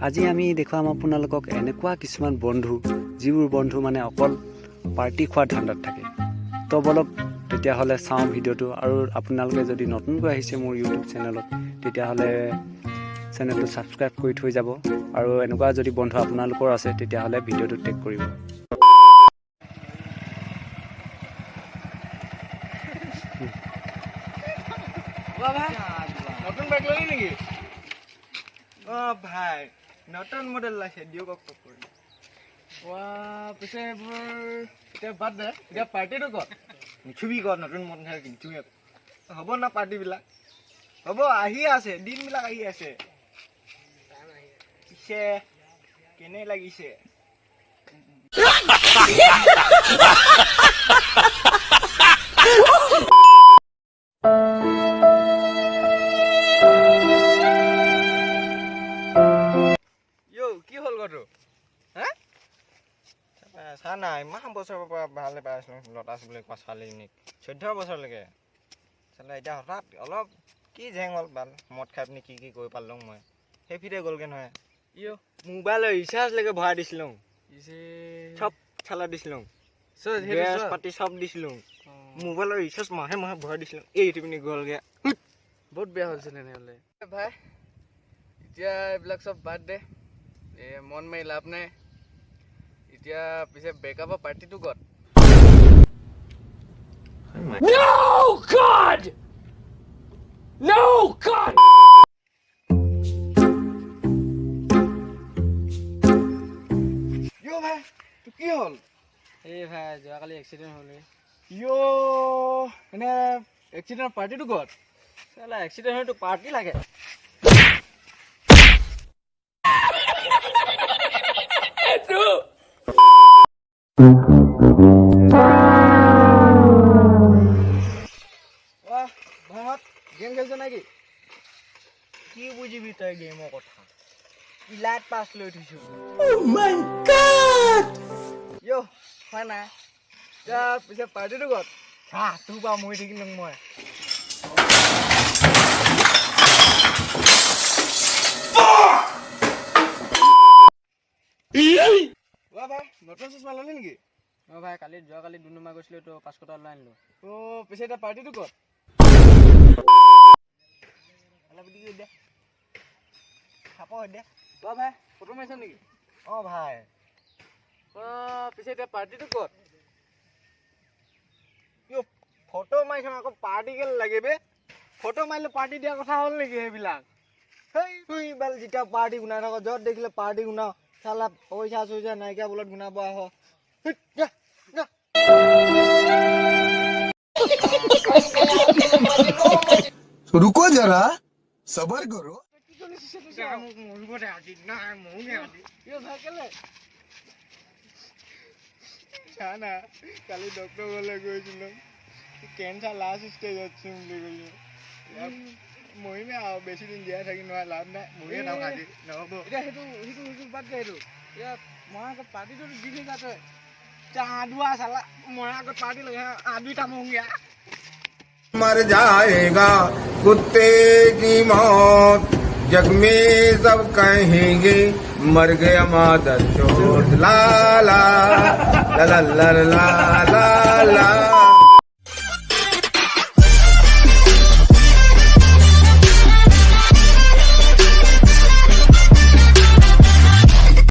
আজি আমি দেখুৱাম আপোনালোকক এনেকুৱা কিছুমান বন্ধু যিবোৰ বন্ধু মানে অকল পাৰ্টি খোৱাৰ ধান্দাত থাকে। তো বলক তেতিয়াহ'লে চাওঁ ভিডিঅ'টো। আৰু আপোনালোকে যদি নতুনকৈ আহিছে মোৰ ইউটিউব চেনেলত তেতিয়াহ'লে চেনেলটো ছাবস্ক্ৰাইব কৰি থৈ যাব। আৰু এনেকুৱা যদি বন্ধু আপোনালোকৰ আছে তেতিয়াহ'লে ভিডিঅ'টো টেগ কৰিব। নতুন বাইক ললি নেকি? ভাই নতুন মডেল লাইছে দিয়ক কৰি। পিছে এইবোৰ এতিয়া বাদ দে, এতিয়া পাৰ্টিটো ক'ত নিচুবি ক'ত? নতুন মডেল কিনিছো হ'ব না পাৰ্টিবিলাক? হ'ব, আহি আছে দিনবিলাক আহি আছে। পিছে কেনে লাগিছে? কি হ'ল গটো? চা না, ইমান বছৰৰ পৰা ভালে পাই আছিলো লতাচ বুলি কোৱা ছোৱালীজনীক, 14 বছৰলৈকে। চালে এতিয়া হঠাৎ অলপ কি জেং হ'ল বাল, মদ খাই পিনি কি কৰি পালোঁ মই। সেইফিতে গ'লগৈ নহয়। মোবাইলৰ ৰিচাৰ্জলৈকে ভৰাই দিছিলোঁ, চব চালা দিছিলোঁ, গেছ পাতি চব দিছিলোঁ। মোবাইলৰ ৰিচাৰ্জ মাহে মাহে ভৰাই দিছিলোঁ, এইটো পিনি গ'লগৈ। বহুত বেয়া হৈছে তেনেহ'লে। ভাই এতিয়া এইবিলাক চব বাদ দে, মন মাৰি লাভ নাই। এতিয়া পিছে ব্ৰেকআপৰ পাৰ্টিটো ক'ত? No God! No God! ভাই তোৰ কি হ'ল? এই ভাই যোৱাকালি এক্সিডেণ্ট হ'ল। এনে এক্সিডেণ্টৰ পাৰ্টিটো ক'ত? চালা এক্সিডেণ্ট হয়তো পাৰ্টি লাগে। ভাইহঁত গেম খেলিছ নেকি? কি বুজিবি তই গেমৰ কথা? ইলাইট পাছ লৈ থৈছো। হয় নাই? এতিয়া পিছে পাৰ্টিটো ক'ত? তোৰ পৰা মৰি থাকিলো মই। ভাই নতুন চশমা ল'লি নেকি? ভাই যোৱাকালি দুনুমা গৈছিলোঁ তো 500 টকা লৈ আনিলোঁ। পিছে এতিয়া পাৰ্টিটো ক'ত? ভাই ফটো মাৰিছ নেকি? ভাই পিছে এতিয়া পাৰ্টিটো ক'ত? ফটো মাৰিছ আকৌ পাৰ্টি কেলে লাগে বে? ফটো মাৰিলে পাৰ্টি দিয়া কথা হ'ল নেকি সেইবিলাক? তুই বাল যেতিয়া পাৰ্টি গুনাই থাক, য'ত দেখিলে পাৰ্টি গুনাও, চালা পইচা চইচা নাইকিয়া বলত গুনাব আহ। रुको जरा सबर करो। কালি ডক্টৰ ঘৰলৈ গৈছিলোঁ, কেঞ্চাৰ লাষ্ট ষ্টেজ আছে বুলি কৈছে। মৰিমে আৰু বেছি দিন জীয়াই থাকি নহয়, লাভ নাই। মৰিয়ে থাক আজি নহ'ব। এতিয়া সেইটো বাদ দে। সেইটো এতিয়া মই আকৌ পাৰ্টিটো দি থৈছা তই। आदुआ साला मोरा को पार्टी लगा आदमी टाइम हो गया। मर जाएगा कुत्ते की मौत, जग में सब कहेंगे मर गया मादर चोट। ला ला ला ला ला ला ला ला।